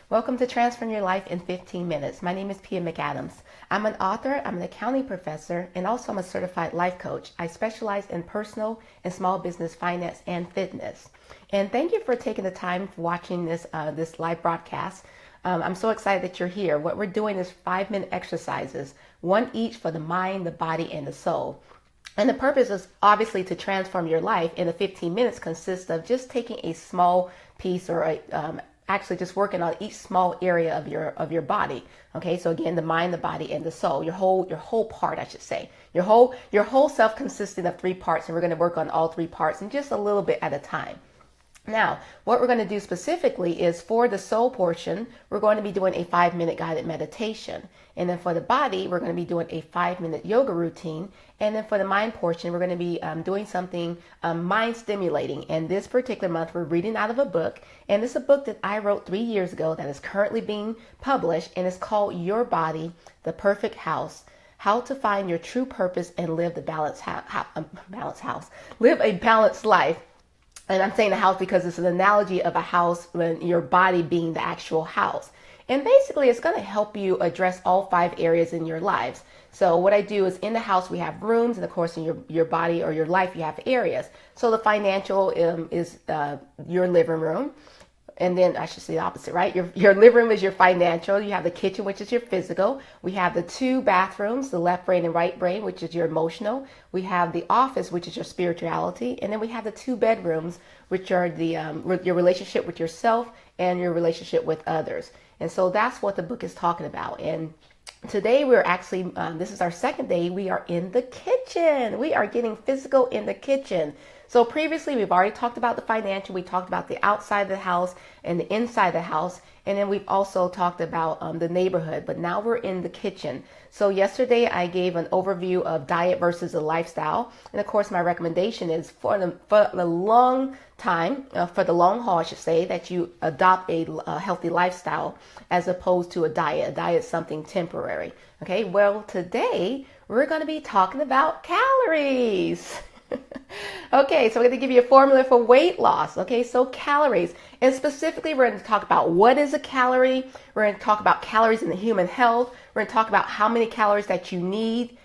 Welcome to Transform Your Life in 15 Minutes. My name is McAdams. I'm an author, I'm an accounting professor, and also I'm a certified life coach. I specialize in personal and small business finance and fitness. And thank you for taking the time for watching this live broadcast. I'm so excited that you're here. What we're doing is 5-minute exercises, one each for the mind, the body, and the soul. And the purpose is obviously to transform your life. And the 15 minutes consists of just taking a small piece or actually just working on each small area of your body. Okay, so again, the mind, the body, and the soul. Your whole part, I should say. Your whole self consisting of 3 parts, and we're going to work on all 3 parts and just a little bit at a time. Now, what we're going to do specifically is for the soul portion, we're going to be doing a 5-minute guided meditation. And then for the body, we're going to be doing a 5-minute yoga routine. And then for the mind portion, we're going to be doing something mind stimulating. And this particular month, we're reading out of a book. And this is a book that I wrote 3 years ago that is currently being published. And it's called Your Body, The Perfect House. How to Find Your True Purpose and Live a Balanced Life. And I'm saying the house because it's an analogy of a house when your body being the actual house. And basically it's going to help you address all 5 areas in your lives. So what I do is in the house we have rooms, and of course in your body or your life you have areas. So the financial is your living room. And then I should say the opposite, right? Your living room is your financial. You have the kitchen, which is your physical. We have the 2 bathrooms, the left brain and right brain, which is your emotional. We have the office, which is your spirituality. And then we have the 2 bedrooms, which are your relationship with yourself and your relationship with others. And so that's what the book is talking about. And today we're actually, this is our 2nd day, we are in the kitchen. We are getting physical in the kitchen. So previously we've already talked about the financial, we talked about the outside of the house and the inside of the house, and then we've also talked about the neighborhood, but now we're in the kitchen. So yesterday I gave an overview of diet versus a lifestyle, and of course my recommendation is for the long time, for the long haul I should say, that you adopt a healthy lifestyle as opposed to a diet. A diet is something temporary. Okay, well today we're going to be talking about calories. Okay, so we're going to give you a formula for weight loss. Okay, so calories. And specifically, we're going to talk about what is a calorie. We're going to talk about calories in the human health. We're going to talk about how many calories that you need.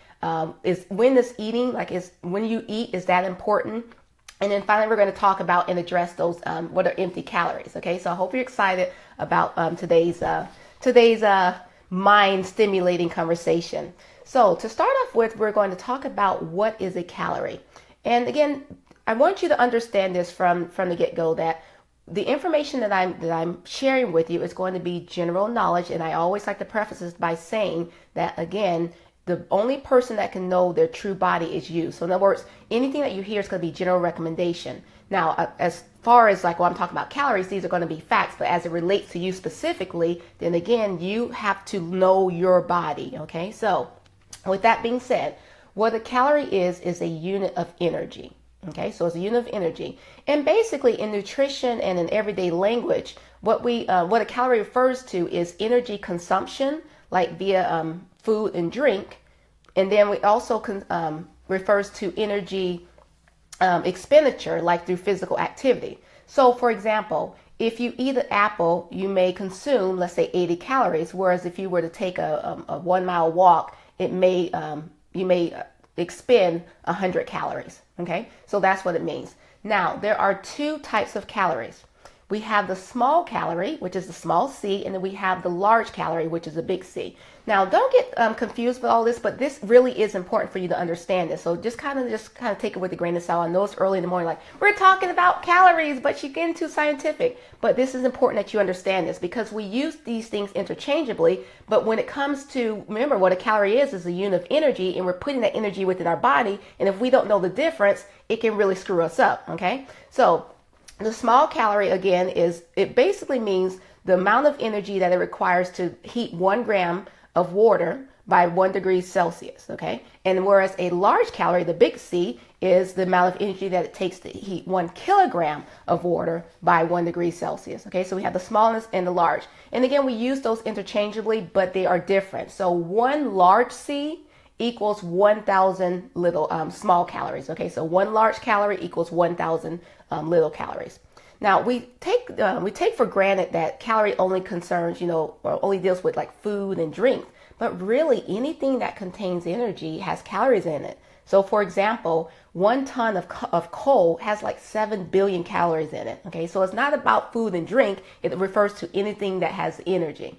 Is when is eating, is when you eat, is that important? And then finally, we're going to talk about and address those, what are empty calories. Okay, so I hope you're excited about today's mind stimulating conversation. So to start off with, we're going to talk about what is a calorie. And again, I want you to understand this from the get-go, that the information that I'm sharing with you is going to be general knowledge. And I always like to preface this by saying that, again, the only person that can know their true body is you. So in other words, anything that you hear is going to be general recommendation. Now, as far as when I'm talking about calories, these are going to be facts. But as it relates to you specifically, then again, you have to know your body. Okay, so with that being said, what a calorie is a unit of energy. Okay, so it's a unit of energy. And basically in nutrition and in everyday language, what a calorie refers to is energy consumption, like via food and drink. And then we also refers to energy expenditure, like through physical activity. So for example, if you eat an apple, you may consume, let's say 80 calories. Whereas if you were to take a 1-mile walk, you may expend 100 calories. Okay, so that's what it means. Now, there are 2 types of calories. We have the small calorie, which is the small c, and then we have the large calorie, which is a big C. Now, don't get confused with all this, but this really is important for you to understand this. So just kind of take it with a grain of salt. I know it's early in the morning, we're talking about calories, but you're getting too scientific. But this is important that you understand this, because we use these things interchangeably. But when it comes to, remember, what a calorie is a unit of energy, and we're putting that energy within our body. And if we don't know the difference, it can really screw us up. Okay, so the small calorie, again, it basically means the amount of energy that it requires to heat 1 gram of water by 1 degree Celsius. Okay, and whereas a large calorie, the big C, is the amount of energy that it takes to heat 1 kilogram of water by 1 degree Celsius. Okay, so we have the smallness and the large. And again, we use those interchangeably, but they are different. So 1 large C equals 1,000 little small calories. Okay, so 1 large calorie equals 1,000 little calories. Now we take for granted that calorie only concerns, or only deals with like food and drink, but really anything that contains energy has calories in it. So for example, 1 ton of coal has like 7 billion calories in it. Okay, so it's not about food and drink. It refers to anything that has energy.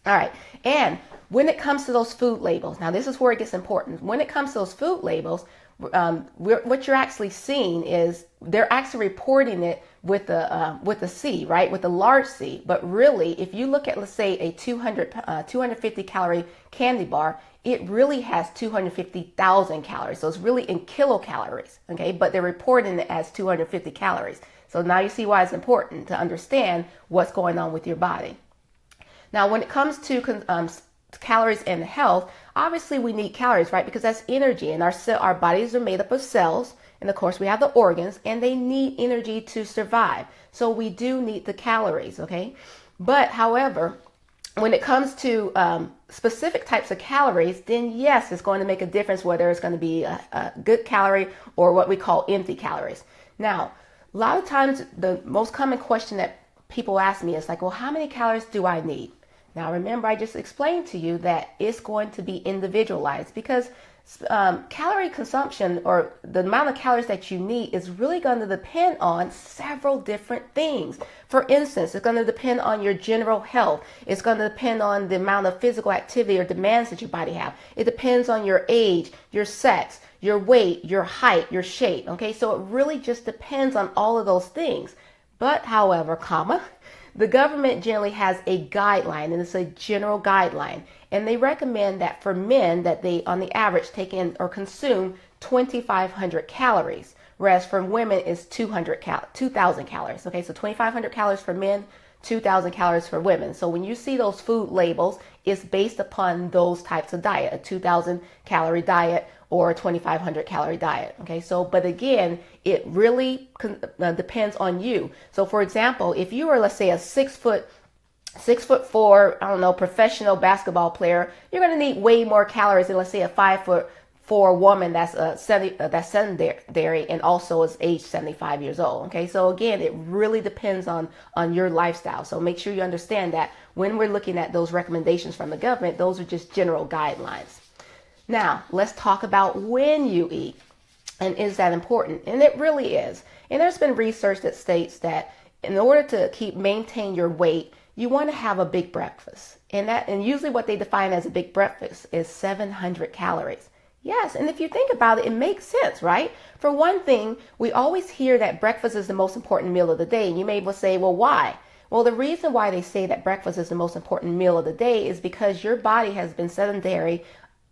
All right, and when it comes to those food labels, now this is where it gets important. When it comes to those food labels, what you're actually seeing is they're actually reporting it with a C, right? With a large C. But really, if you look at, let's say, a 250 calorie candy bar, it really has 250,000 calories. So it's really in kilocalories, okay? But they're reporting it as 250 calories. So now you see why it's important to understand what's going on with your body. Now, when it comes to calories and health, obviously we need calories, right? Because that's energy, and our bodies are made up of cells, and of course we have the organs, and they need energy to survive. So we do need the calories, okay? But however, when it comes to specific types of calories, then yes, it's going to make a difference whether it's going to be a good calorie or what we call empty calories. Now, a lot of times the most common question that people ask me is like, well, how many calories do I need? Now, remember, I just explained to you that it's going to be individualized because calorie consumption, or the amount of calories that you need, is really going to depend on several different things. For instance, it's going to depend on your general health. It's going to depend on the amount of physical activity or demands that your body have. It depends on your age, your sex, your weight, your height, your shape. Okay, so it really just depends on all of those things. But however, the government generally has a guideline, and it's a general guideline. And they recommend that for men that they, on the average, take in or consume 2,500 calories, whereas for women it's 2,000 calories. Okay, so 2,500 calories for men, 2,000 calories for women. So when you see those food labels, it's based upon those types of diet, a 2,000 calorie diet or a 2,500 calorie diet. Okay, so but again, it really depends on you. So for example, if you are, let's say, a 6'4", I don't know, professional basketball player, you're going to need way more calories than, let's say, a 5'4" woman that's sedentary and also is age 75 years old. Okay, so again, it really depends on your lifestyle. So make sure you understand that when we're looking at those recommendations from the government, those are just general guidelines. Now, let's talk about when you eat. And is that important? And it really is. And there's been research that states that in order to maintain your weight, you want to have a big breakfast. And usually what they define as a big breakfast is 700 calories. Yes, and if you think about it, it makes sense, right? For one thing, we always hear that breakfast is the most important meal of the day. And you may say, well, why? Well, the reason why they say that breakfast is the most important meal of the day is because your body has been sedentary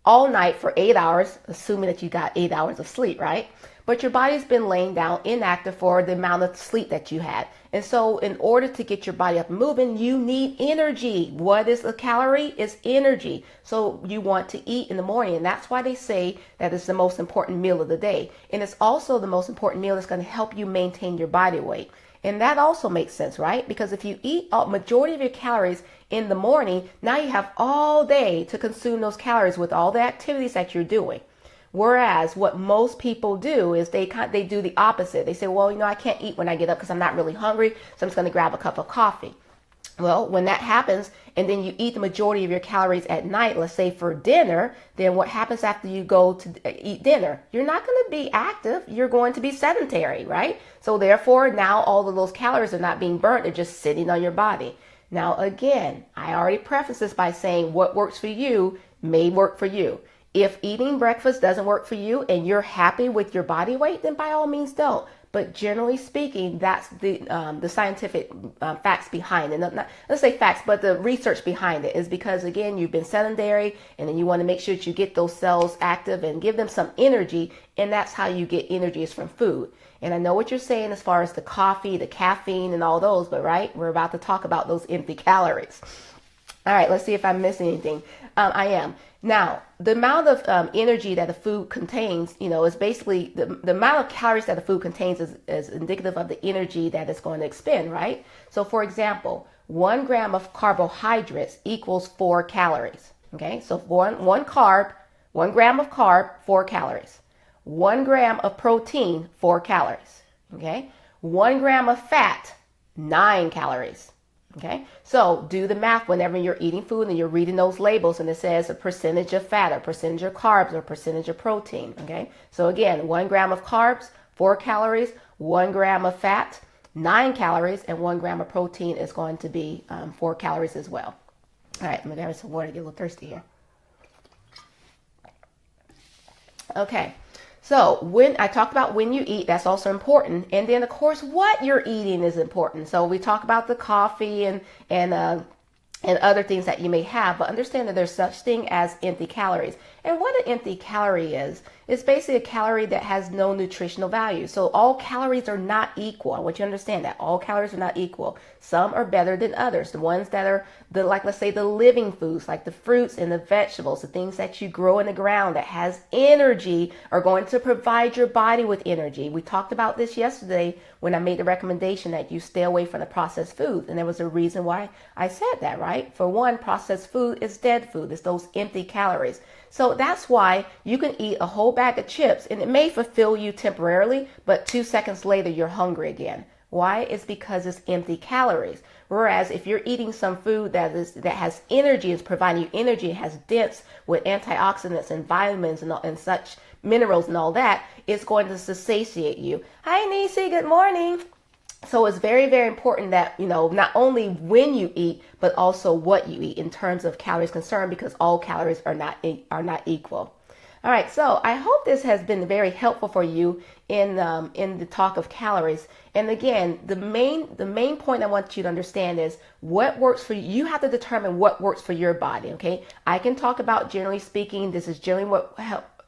all night for 8 hours, assuming that you got 8 hours of sleep, right? But your body's been laying down inactive for the amount of sleep that you had. And so in order to get your body up and moving, you need energy. What is a calorie? It's energy. So you want to eat in the morning. And that's why they say that it's the most important meal of the day. And it's also the most important meal that's going to help you maintain your body weight. And that also makes sense, right? Because if you eat a majority of your calories in the morning, now you have all day to consume those calories with all the activities that you're doing. Whereas what most people do is they do the opposite. They say, well, I can't eat when I get up because I'm not really hungry, so I'm just going to grab a cup of coffee. Well, when that happens, and then you eat the majority of your calories at night, let's say for dinner, then what happens after you go to eat dinner? You're not going to be active. You're going to be sedentary, right? So therefore, now all of those calories are not being burnt. They're just sitting on your body. Now, again, I already prefaced this by saying what works for you may work for you. If eating breakfast doesn't work for you and you're happy with your body weight, then by all means don't. But generally speaking, that's the scientific facts behind it. Not, let's say facts, but the research behind it is because, again, you've been sedentary, and then you want to make sure that you get those cells active and give them some energy, and that's how you get energy is from food. And I know what you're saying as far as the coffee, the caffeine, and all those, but right, we're about to talk about those empty calories. All right, let's see if I missed anything. I am. Now, the amount of energy that the food contains, is basically the amount of calories that the food contains is indicative of the energy that it's going to expend, right? So, for example, 1 gram of carbohydrates equals 4 calories. Okay, so 1 gram of carb, 4 calories. 1 gram of protein, 4 calories. Okay, 1 gram of fat, 9 calories. Okay, so do the math whenever you're eating food and you're reading those labels and it says a percentage of fat or percentage of carbs or percentage of protein. Okay, so again, 1 gram of carbs, 4 calories, 1 gram of fat, 9 calories, and 1 gram of protein is going to be 4 calories as well. All right, I'm gonna grab some water to get a little thirsty here. Okay, so when I talked about when you eat, that's also important. And then of course, what you're eating is important. So we talk about the coffee and other things that you may have, but understand that there's such thing as empty calories. And what an empty calorie is basically a calorie that has no nutritional value. So all calories are not equal. I want you to understand that all calories are not equal. Some are better than others. The ones that are let's say the living foods, like the fruits and the vegetables, the things that you grow in the ground that has energy are going to provide your body with energy. We talked about this yesterday when I made the recommendation that you stay away from the processed foods. And there was a reason why I said that, right? For one, processed food is dead food. It's those empty calories. So that's why you can eat a whole bag of chips and it may fulfill you temporarily, but 2 seconds later you're hungry again. Why? It's because it's empty calories. Whereas if you're eating some food that has energy, is providing you energy, it has dense with antioxidants and vitamins and such minerals and all that, it's going to satiate you. Hi Nisi, good morning. So it's very, very important that, not only when you eat, but also what you eat in terms of calories concerned, because all calories are not equal. All right, so I hope this has been very helpful for you in the talk of calories. And again, the main point I want you to understand is what works for you. You have to determine what works for your body. Okay, I can talk about generally speaking. This is generally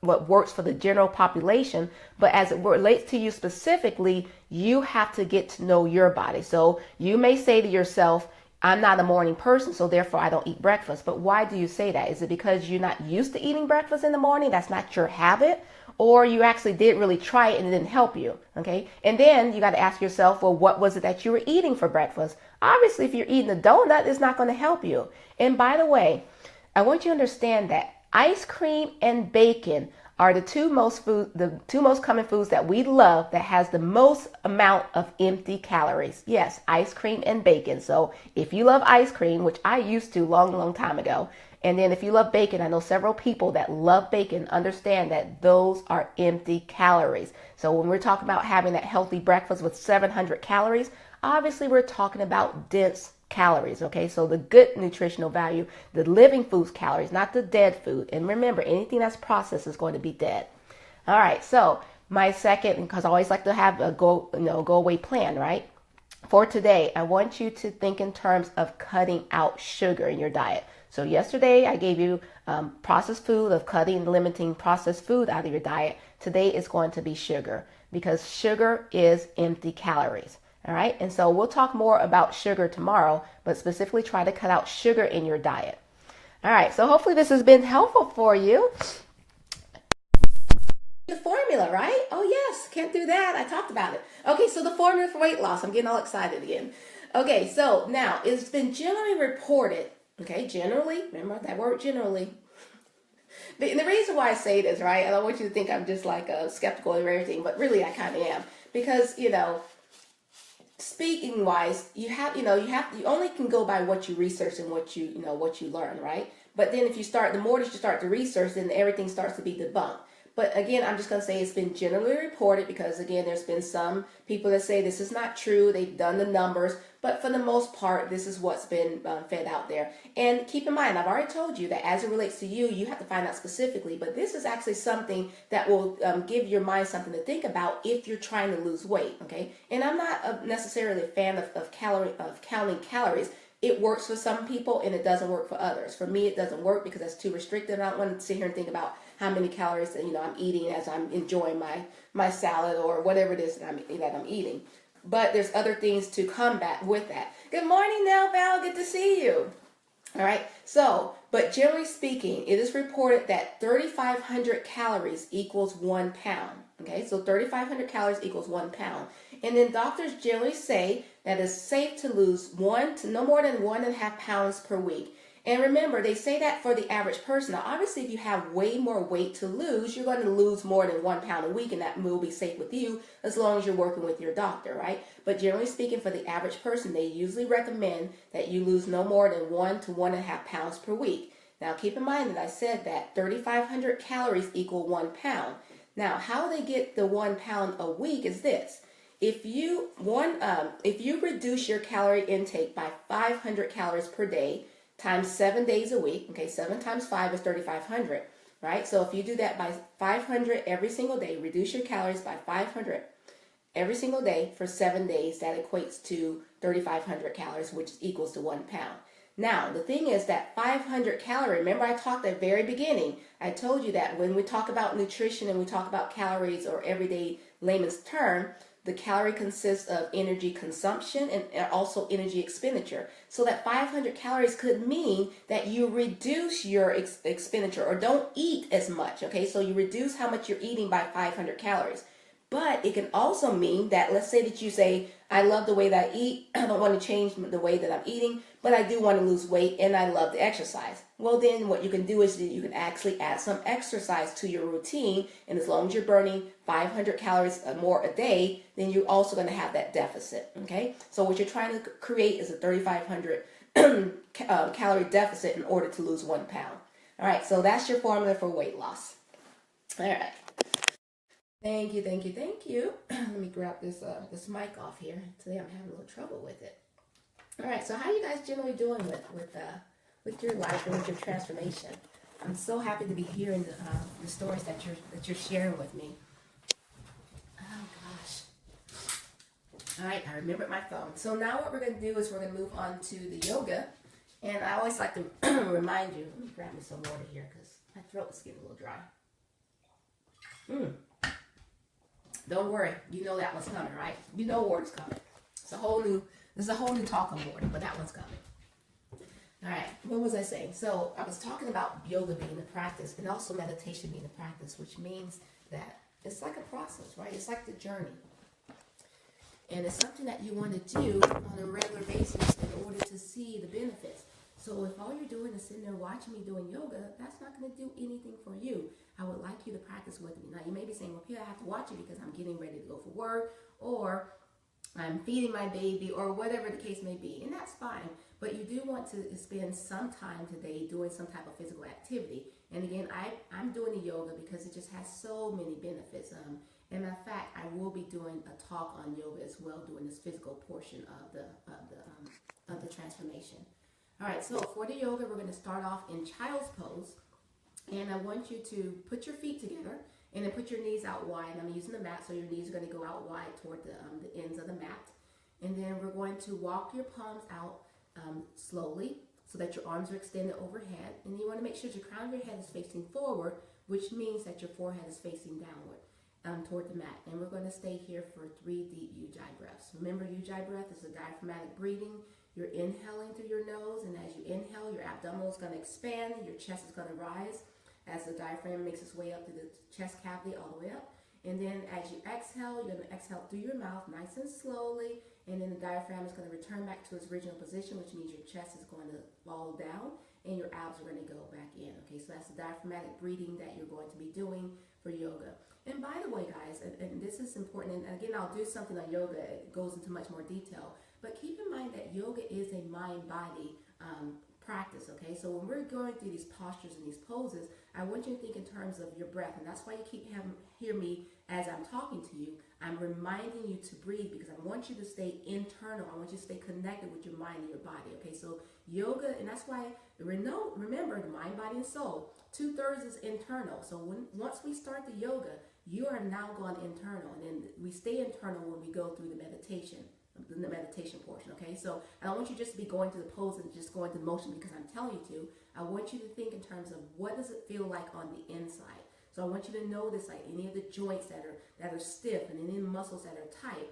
what works for the general population, but as it relates to you specifically, you have to get to know your body. So you may say to yourself, I'm not a morning person, so therefore I don't eat breakfast. But why do you say that? Is it because you're not used to eating breakfast in the morning? That's not your habit? Or you actually did really try it and it didn't help you? Okay. And then you got to ask yourself, well, what was it that you were eating for breakfast? Obviously, if you're eating a donut, it's not going to help you. And by the way, I want you to understand that ice cream and bacon are the two most common foods that we love that has the most amount of empty calories. Yes, ice cream and bacon. So if you love ice cream, which I used to long time ago, and then if you love bacon, I know several people that love bacon, understand that those are empty calories. So when we're talking about having that healthy breakfast with 700 calories, obviously we're talking about dense calories. Okay, so the good nutritional value, the living foods calories, not the dead food. And remember, anything that's processed is going to be dead. All right, so my second, because I always like to have a go away plan, right? For today, I want you to think in terms of cutting out sugar in your diet. So yesterday I gave you processed food, of limiting processed food out of your diet. Today is going to be sugar, because sugar is empty calories. All right, and so we'll talk more about sugar tomorrow, but specifically try to cut out sugar in your diet. All right, so hopefully this has been helpful for you. The formula, right? Oh yes, can't do that. I talked about it. Okay, so the formula for weight loss. I'm getting all excited again. Okay, so now it's been generally reported. Okay, generally, remember that word generally. And the reason why I say this, right? I don't want you to think I'm just like skeptical of everything, but really I kind of am, because speaking wise, you only can go by what you research and what you learn, right? But then the more that you start to research, then everything starts to be debunked. But again, I'm just going to say it's been generally reported, because again, there's been some people that say this is not true. They've done the numbers, but for the most part, this is what's been fed out there. And keep in mind, I've already told you that as it relates to you, you have to find out specifically, but this is actually something that will give your mind something to think about if you're trying to lose weight. Okay. And I'm not necessarily a fan of counting calories. It works for some people and it doesn't work for others. For me, it doesn't work because that's too restrictive. I don't want to sit here and think about how many calories that I'm eating as I'm enjoying my salad or whatever it is that I'm eating. But there's other things to combat with that. Good morning, Nell Val. Good to see you. All right. So, but generally speaking, it is reported that 3,500 calories equals 1 pound. Okay, so 3,500 calories equals 1 pound. And then doctors generally say that it's safe to lose no more than 1.5 pounds per week. And remember, they say that for the average person. Now, obviously, if you have way more weight to lose, you're going to lose more than 1 pound a week, and that will be safe with you as long as you're working with your doctor, right? But generally speaking, for the average person, they usually recommend that you lose no more than 1 to 1.5 pounds per week. Now, keep in mind that I said that 3,500 calories equal 1 pound. Now, how they get the 1 pound a week is this. If you reduce your calorie intake by 500 calories per day, times 7 days a week, okay, 7 times 5 is 3,500, right? So if you do that by 500 every single day, reduce your calories by 500 every single day for 7 days, that equates to 3,500 calories, which equals to 1 pound. Now, the thing is that 500 calorie, remember I talked at the very beginning, I told you that when we talk about nutrition and we talk about calories or everyday layman's term, the calorie consists of energy consumption and also energy expenditure. So that 500 calories could mean that you reduce your expenditure or don't eat as much, okay? So you reduce how much you're eating by 500 calories. But it can also mean that, let's say that you say, I love the way that I eat, I don't want to change the way that I'm eating, but I do want to lose weight and I love to exercise. Well, then what you can do is you can actually add some exercise to your routine, and as long as you're burning 500 calories or more a day, then you're also going to have that deficit, okay? So what you're trying to create is a 3,500 calorie deficit in order to lose 1 pound. All right, so that's your formula for weight loss. All right. Thank you, thank you, thank you. Let me grab this mic off here. Today I'm having a little trouble with it. All right, so how are you guys generally doing with your life and with your transformation? I'm so happy to be hearing the stories that you're sharing with me. Oh gosh. All right, I remembered my phone. So now what we're going to do is we're going to move on to the yoga. And I always like to remind you, let me grab me some water here because my throat is getting a little dry. Don't worry, you know that one's coming, right? You know water's coming. There's a whole new talk on water, but that one's coming. All right, what was I saying? So I was talking about yoga being a practice and also meditation being a practice, which means that it's like a process, right? It's like the journey. And it's something that you want to do on a regular basis in order to see the benefits. So if all you're doing is sitting there watching me doing yoga, that's not going to do anything for you. I would like you to practice with me. Now, you may be saying, well, Pia, I have to watch it because I'm getting ready to go for work, or I'm feeding my baby, or whatever the case may be. And that's fine. But you do want to spend some time today doing some type of physical activity. And again, I'm doing the yoga because it just has so many benefits. And in fact, I will be doing a talk on yoga as well, doing this physical portion of the transformation. All right, so for the yoga, we're going to start off in child's pose. And I want you to put your feet together and then put your knees out wide. I'm using the mat, so your knees are going to go out wide toward the ends of the mat. And then we're going to walk your palms out slowly so that your arms are extended overhead. And you want to make sure your crown of your head is facing forward, which means that your forehead is facing downward toward the mat. And we're going to stay here for 3 deep Ujjayi breaths. Remember, Ujjayi breath is a diaphragmatic breathing. You're inhaling through your nose, and as you inhale, your abdominal is going to expand, your chest is going to rise as the diaphragm makes its way up to the chest cavity all the way up. And then as you exhale, you're going to exhale through your mouth nice and slowly, and then the diaphragm is going to return back to its original position, which means your chest is going to fall down and your abs are going to go back in. Okay, so that's the diaphragmatic breathing that you're going to be doing for yoga. And by the way, guys, and this is important, and again, I'll do something on yoga. It goes into much more detail. But keep in mind that yoga is a mind-body practice, okay? So when we're going through these postures and these poses, I want you to think in terms of your breath. And that's why you keep hear me as I'm talking to you. I'm reminding you to breathe because I want you to stay internal. I want you to stay connected with your mind and your body, okay? So yoga, and that's why, remember, the mind, body, and soul, 2/3 is internal. So once we start the yoga, you are now going internal. And then we stay internal when we go through the meditation portion, okay? So I don't want you just to be going through the pose and just going through motion because I'm telling you to. I want you to think in terms of what does it feel like on the inside. So I want you to notice like any of the joints that are stiff and any muscles that are tight.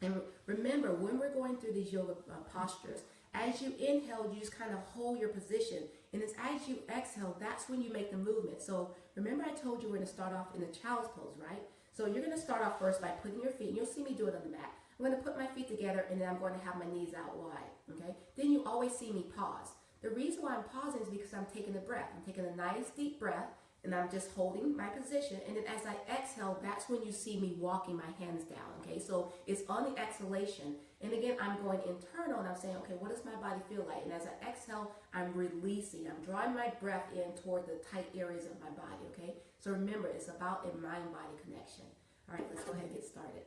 And remember, when we're going through these yoga postures, as you inhale, you just kind of hold your position. And it's as you exhale, that's when you make the movement. So remember I told you we're going to start off in a child's pose, right? So you're going to start off first by putting your feet, and you'll see me do it on the mat. I'm going to put my feet together, and then I'm going to have my knees out wide, okay? Then you always see me pause. The reason why I'm pausing is because I'm taking a breath. I'm taking a nice deep breath, and I'm just holding my position. And then as I exhale, that's when you see me walking my hands down, okay? So it's on the exhalation. And again, I'm going internal, and I'm saying, okay, what does my body feel like? And as I exhale, I'm releasing. I'm drawing my breath in toward the tight areas of my body, okay? So remember, it's about a mind-body connection. All right, let's go ahead and get started.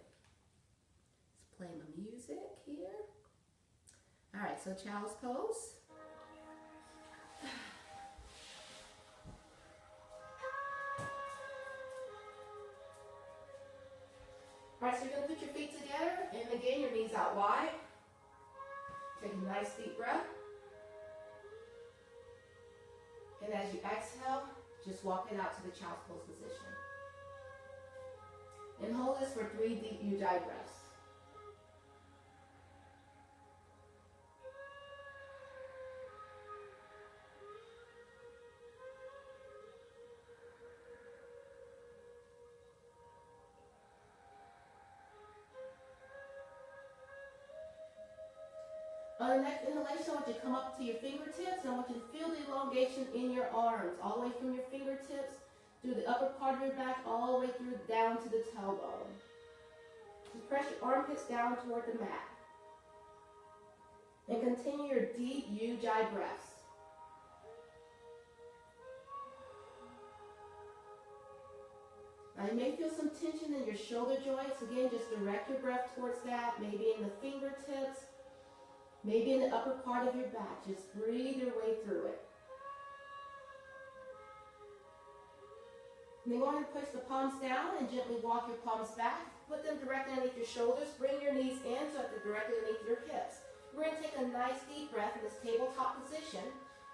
Let's play my music here. All right, so child's pose. All right, so you're going to put your feet together, and again, your knees out wide. Take a nice deep breath. And as you exhale, just walk it out to the child's pose position. And hold this for 3 deep ujjayi breaths. On the next inhalation, I want you to come up to your fingertips, and I want you to feel the elongation in your arms, all the way from your fingertips, through the upper part of your back, all the way through down to the tailbone. Just press your armpits down toward the mat. And continue your deep ujjayi breaths. Now you may feel some tension in your shoulder joints. Again, just direct your breath towards that, maybe in the fingertips, maybe in the upper part of your back. Just breathe your way through it. And then go ahead and place the palms down and gently walk your palms back. Put them directly underneath your shoulders. Bring your knees in so that they're directly underneath your hips. We're going to take a nice deep breath in this tabletop position.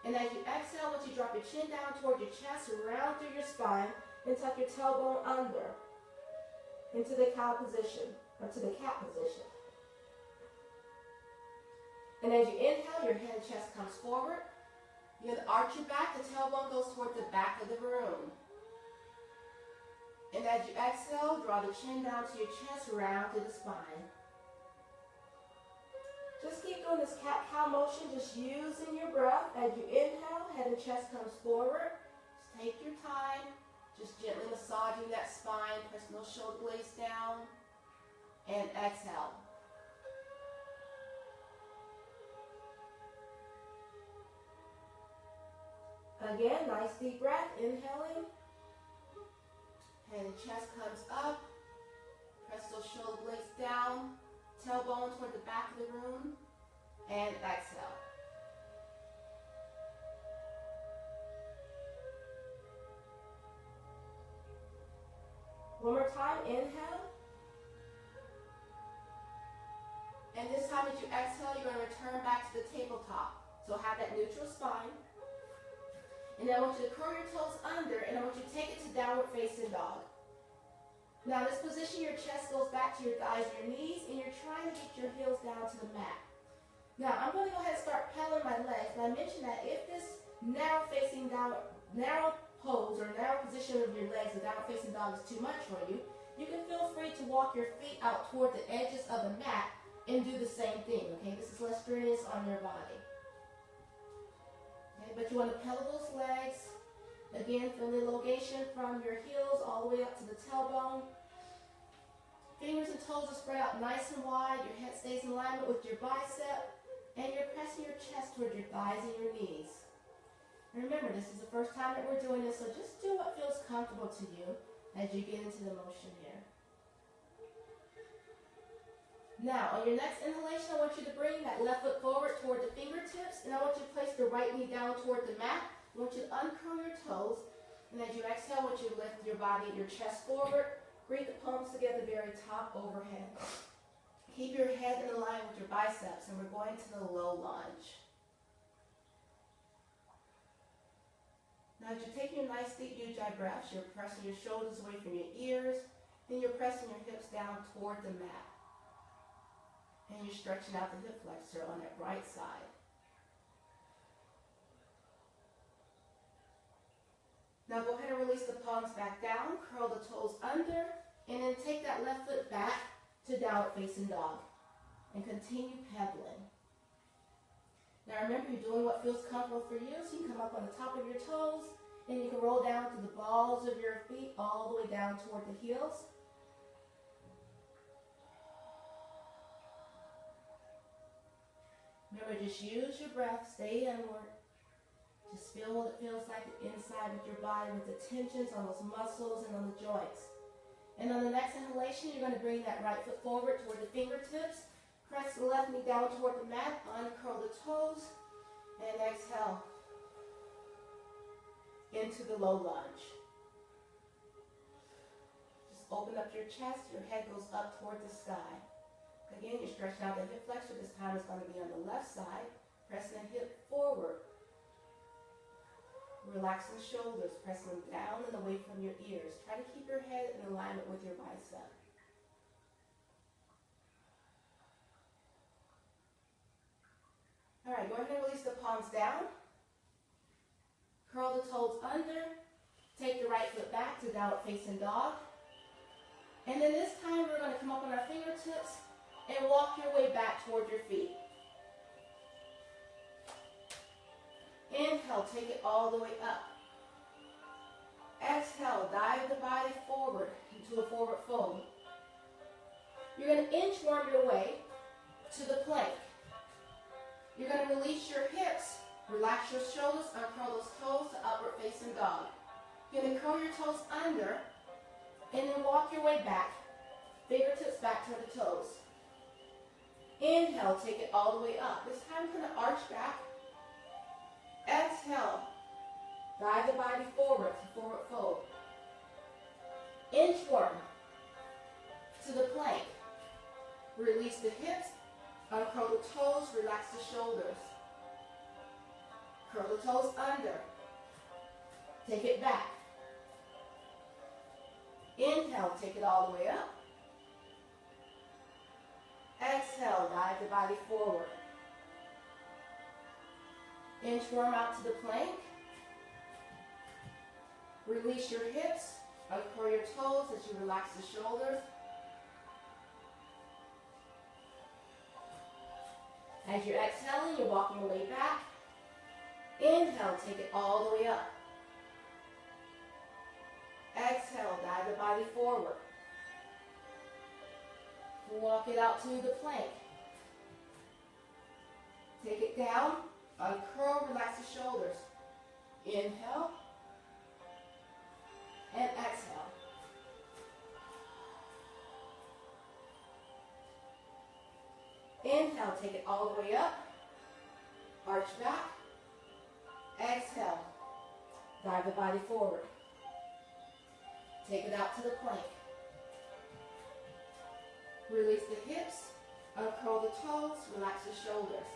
And as you exhale, once you drop your chin down toward your chest, round through your spine, and tuck your tailbone under into the cow position, or to the cat position. And as you inhale, your head and chest comes forward. You're going to arch your back. The tailbone goes toward the back of the room. And as you exhale, draw the chin down to your chest, round to the spine. Just keep doing this cat-cow motion, just using your breath. As you inhale, head and chest comes forward. Just take your time. Just gently massaging that spine, pressing those shoulder blades down. And exhale. Again, nice deep breath, inhaling. Head and chest comes up. Press those shoulder blades down. Tailbone toward the back of the room. And exhale. One more time, inhale. And this time as you exhale, you're going to return back to the tabletop. So have that neutral spine. And then I want you to curl your toes under, and I want you to take it to downward facing dog. Now in this position, your chest goes back to your thighs and your knees, and you're trying to get your heels down to the mat. Now I'm going to go ahead and start pedaling my legs. And I mentioned that if this narrow pose or narrow position of your legs, the downward facing dog, is too much for you, you can feel free to walk your feet out toward the edges of the mat and do the same thing. Okay, this is less strenuous on your body. Okay, but you want to pedal those legs. Again, feel the elongation from your heels all the way up to the tailbone. Fingers and toes are spread out nice and wide. Your head stays in alignment with your bicep. And you're pressing your chest toward your thighs and your knees. And remember, this is the first time that we're doing this, so just do what feels comfortable to you as you get into the motion here. Now, on your next inhalation, I want you to bring that left foot forward toward the fingertips, and I want you to place the right knee down toward the mat. I want you to uncurl your toes, and as you exhale, I want you to lift your body, your chest forward. Bring the palms together very top overhead. Keep your head in line with your biceps, and we're going to the low lunge. Now, as you're taking your nice deep ujjayi breaths, you're pressing your shoulders away from your ears, then you're pressing your hips down toward the mat. And you're stretching out the hip flexor on that right side. Now go ahead and release the palms back down, curl the toes under, and then take that left foot back to downward facing dog. And continue pedaling. Now remember, you're doing what feels comfortable for you, so you can come up on the top of your toes, and you can roll down to the balls of your feet, all the way down toward the heels. Remember, just use your breath, stay inward. Just feel what it feels like inside of your body with the tensions on those muscles and on the joints. And on the next inhalation, you're going to bring that right foot forward toward the fingertips. Press the left knee down toward the mat, uncurl the toes, and exhale into the low lunge. Just open up your chest, your head goes up toward the sky. Again, you're stretching out the hip flexor. This time it's going to be on the left side. Pressing the hip forward. Relax the shoulders, pressing them down and away from your ears. Try to keep your head in alignment with your bicep. All right, go ahead and release the palms down. Curl the toes under. Take the right foot back to downward facing dog. And then this time we're going to come up on our fingertips and walk your way back toward your feet. Inhale, take it all the way up. Exhale, dive the body forward into a forward fold. You're going to inchworm your way to the plank. You're going to release your hips, relax your shoulders, uncurl those toes to upward facing dog. You're going to curl your toes under and then walk your way back. Fingertips back to the toes. Inhale, take it all the way up. This time you're going to arch back. Exhale, dive the body forward to forward fold. Inchworm to the plank. Release the hips, uncurl the toes, relax the shoulders. Curl the toes under. Take it back. Inhale, take it all the way up. Exhale, dive the body forward. Inchworm out to the plank. Release your hips, uncurl your toes as you relax the shoulders. As you're exhaling, you're walking your way back. Inhale, take it all the way up. Exhale, dive the body forward. Walk it out to the plank. Take it down. Uncurl, relax the shoulders. Inhale and exhale. Inhale, take it all the way up. Arch back. Exhale. Dive the body forward. Take it out to the plank. Release the hips. Uncurl the toes. Relax the shoulders.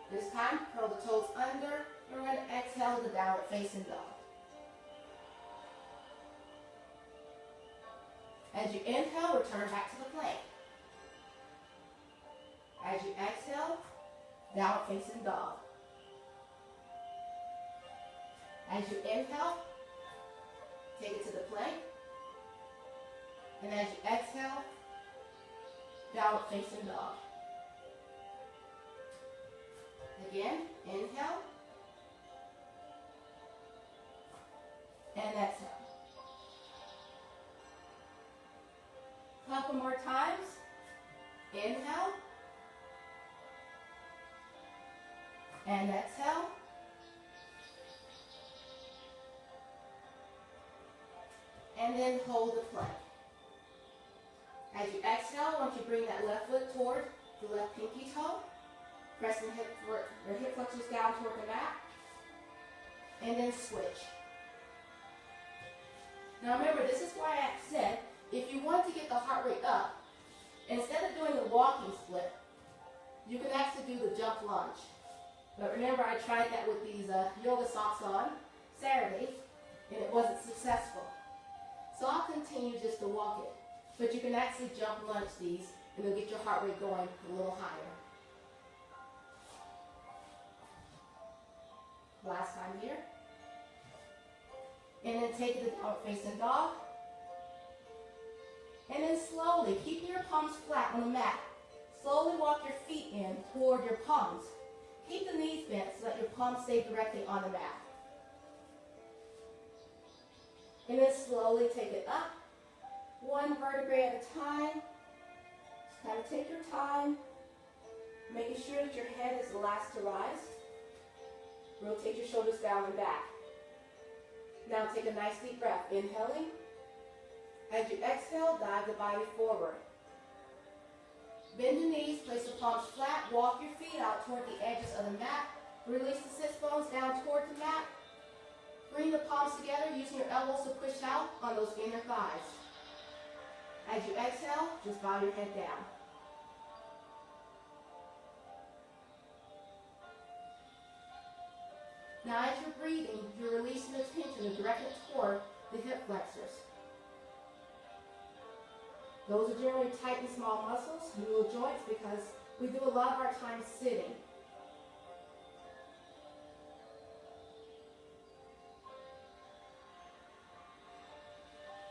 This time, curl the toes under, and we're going to exhale the downward facing dog. As you inhale, return back to the plank. As you exhale, downward facing dog. As you inhale, take it to the plank. And as you exhale, downward facing dog. Again, inhale, and exhale. Couple more times. Inhale, and exhale. And then hold the plank. As you exhale, I want you to bring that left foot toward the left pinky toe. Press the hip flexors down toward the mat. And then switch. Now remember, this is why I said, if you want to get the heart rate up, instead of doing the walking split, you can actually do the jump lunge. But remember, I tried that with these yoga socks on Saturday, and it wasn't successful. So I'll continue just to walk it. But you can actually jump lunge these, and it'll get your heart rate going a little higher. Last time here. And then take the downward facing dog. And then slowly, keeping your palms flat on the mat, slowly walk your feet in toward your palms. Keep the knees bent so that your palms stay directly on the mat. And then slowly take it up, one vertebrae at a time. Just kind of take your time, making sure that your head is the last to rise. Rotate your shoulders down and back. Now take a nice deep breath, inhaling. As you exhale, dive the body forward. Bend the knees, place the palms flat, walk your feet out toward the edges of the mat. Release the sits bones down toward the mat. Bring the palms together, using your elbows to push out on those inner thighs. As you exhale, just bow your head down. Now as you're breathing, you're releasing the tension and directing it toward the hip flexors. Those are generally tight and small muscles, neural joints, because we do a lot of our time sitting.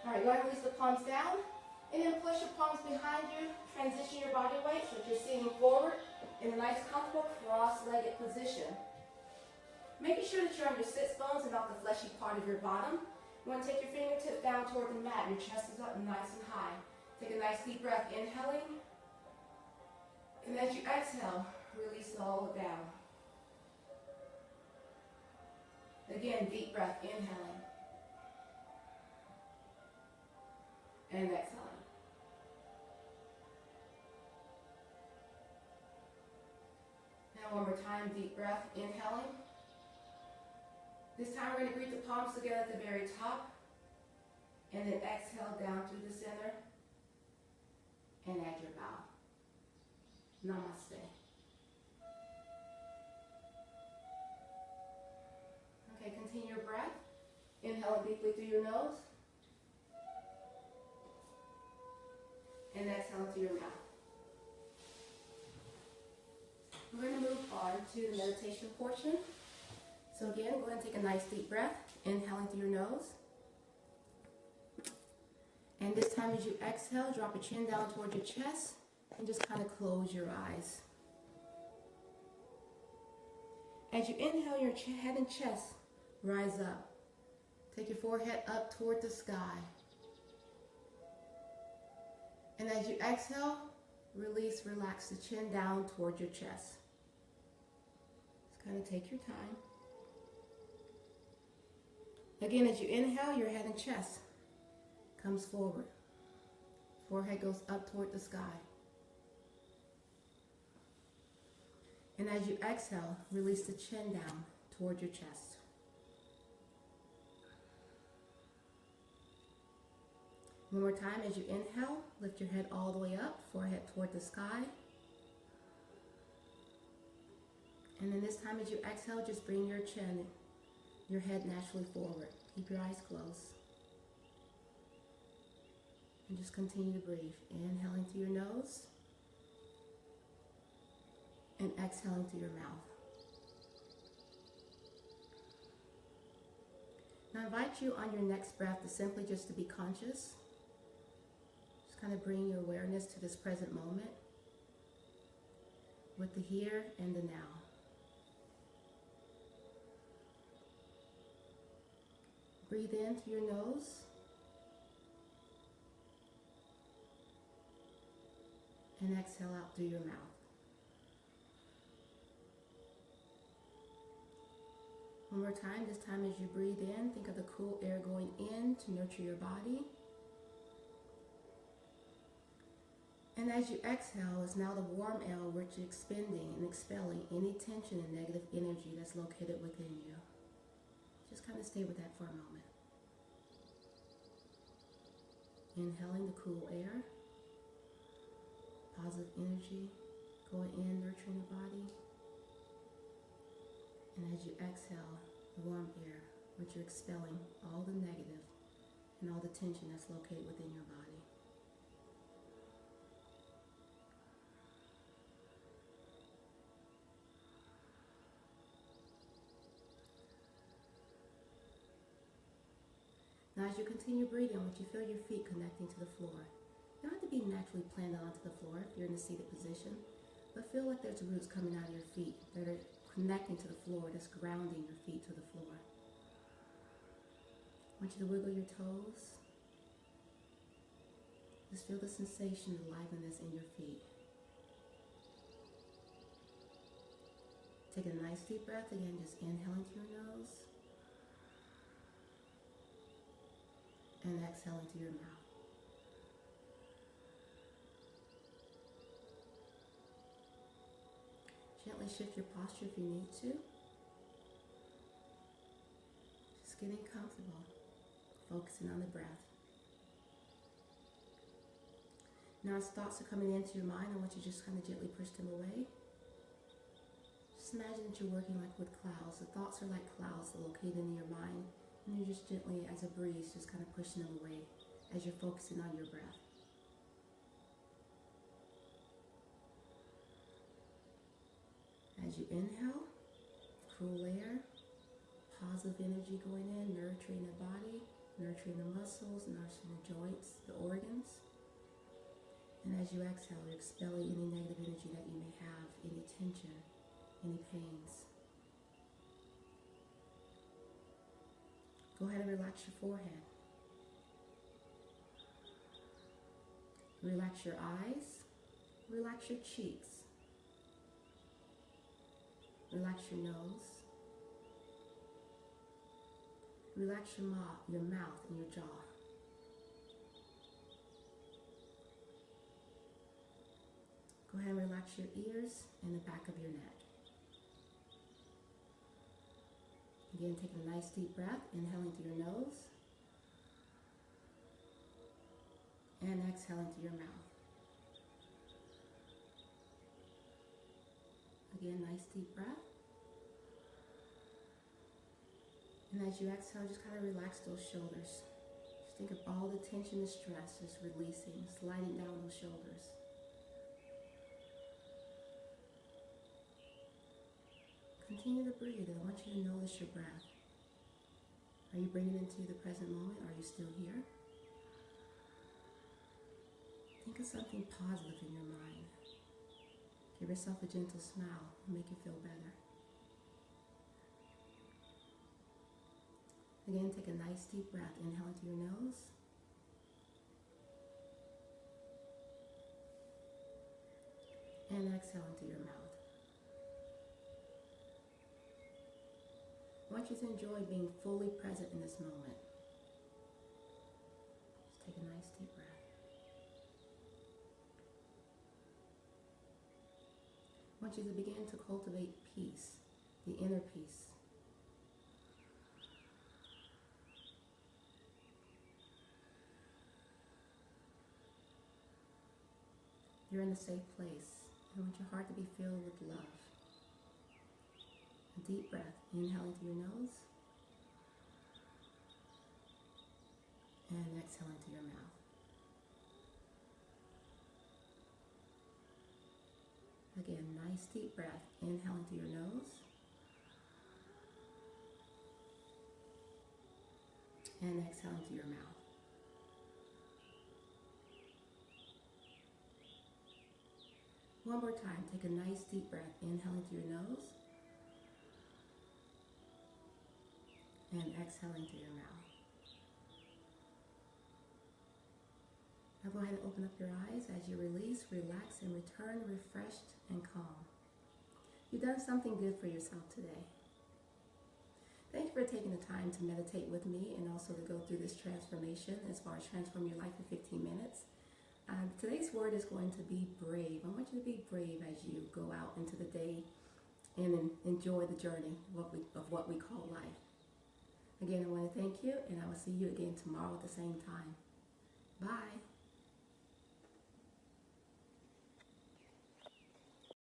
All right, go ahead and release the palms down, and then push your palms behind you, transition your body weight so that you're sitting forward in a nice, comfortable, cross-legged position. Making sure that you're on your sits bones and not the fleshy part of your bottom. You want to take your fingertips down toward the mat. Your chest is up nice and high. Take a nice deep breath, inhaling. And as you exhale, release it all down. Again, deep breath, inhaling. And exhaling. Now one more time, deep breath, inhaling. This time we're going to greet the palms together at the very top. And then exhale down through the center. And add your bow. Namaste. Okay, continue your breath. Inhale deeply through your nose. And exhale through your mouth. We're going to move on to the meditation portion. So again, go ahead and take a nice deep breath, inhaling through your nose. And this time as you exhale, drop your chin down toward your chest and just kind of close your eyes. As you inhale, your head and chest rise up. Take your forehead up toward the sky. And as you exhale, release, relax the chin down toward your chest. Just kind of take your time. Again, as you inhale, your head and chest comes forward. Forehead goes up toward the sky. And as you exhale, release the chin down toward your chest. One more time, as you inhale, lift your head all the way up, forehead toward the sky. And then this time as you exhale, just bring your chin, your head naturally forward. Keep your eyes closed. And just continue to breathe. Inhaling through your nose. And exhaling through your mouth. Now I invite you on your next breath to simply just to be conscious. Just kind of bring your awareness to this present moment with the here and the now. Breathe in through your nose. And exhale out through your mouth. One more time, this time as you breathe in, think of the cool air going in to nurture your body. And as you exhale, it's now the warm air which is expending and expelling any tension and negative energy that's located within you. Just kind of stay with that for a moment. Inhaling the cool air, positive energy going in, nurturing your body. And as you exhale, the warm air, which you're expelling all the negative and all the tension that's located within your body. Now as you continue breathing, I want you to feel your feet connecting to the floor. You don't have to be naturally planted onto the floor if you're in a seated position, but feel like there's roots coming out of your feet that are connecting to the floor, just grounding your feet to the floor. I want you to wiggle your toes. Just feel the sensation of aliveness in your feet. Take a nice deep breath again, just inhale into your nose. And exhale into your mouth. Gently shift your posture if you need to. Just getting comfortable, focusing on the breath. Now as thoughts are coming into your mind, I want you to just kind of gently push them away. Just imagine that you're working like with clouds. The thoughts are like clouds located in your mind, and you're just gently, as a breeze, just kind of pushing them away as you're focusing on your breath. As you inhale, cool air, positive energy going in, nurturing the body, nurturing the muscles, nurturing the joints, the organs. And as you exhale, you're expelling any negative energy that you may have, any tension, any pains. Go ahead and relax your forehead. Relax your eyes. Relax your cheeks. Relax your nose. Relax your mouth and your jaw. Go ahead and relax your ears and the back of your neck. Again, take a nice deep breath, inhaling through your nose. And exhaling through your mouth. Again, nice deep breath. And as you exhale, just kind of relax those shoulders. Just think of all the tension and stress just releasing, sliding down those shoulders. Continue to breathe, and I want you to notice your breath. Are you bringing it into the present moment? Are you still here? Think of something positive in your mind. Give yourself a gentle smile and make you feel better. Again, take a nice deep breath. Inhale into your nose. And exhale into your mouth. I want you to enjoy being fully present in this moment. Just take a nice deep breath. I want you to begin to cultivate peace, the inner peace. You're in a safe place. I want your heart to be filled with love. A deep breath. Inhaling through your nose. And exhaling through your mouth. Again, nice deep breath. Inhaling through your nose. And exhaling through your mouth. One more time. Take a nice deep breath. Inhaling through your nose. And exhaling through your mouth. Now go ahead and open up your eyes. As you release, relax, and return refreshed and calm. You've done something good for yourself today. Thank you for taking the time to meditate with me and also to go through this transformation as far as transform your life in 15 minutes. Today's word is going to be brave. I want you to be brave as you go out into the day and enjoy the journey of what we call life. Again, I want to thank you, and I will see you again tomorrow at the same time. Bye.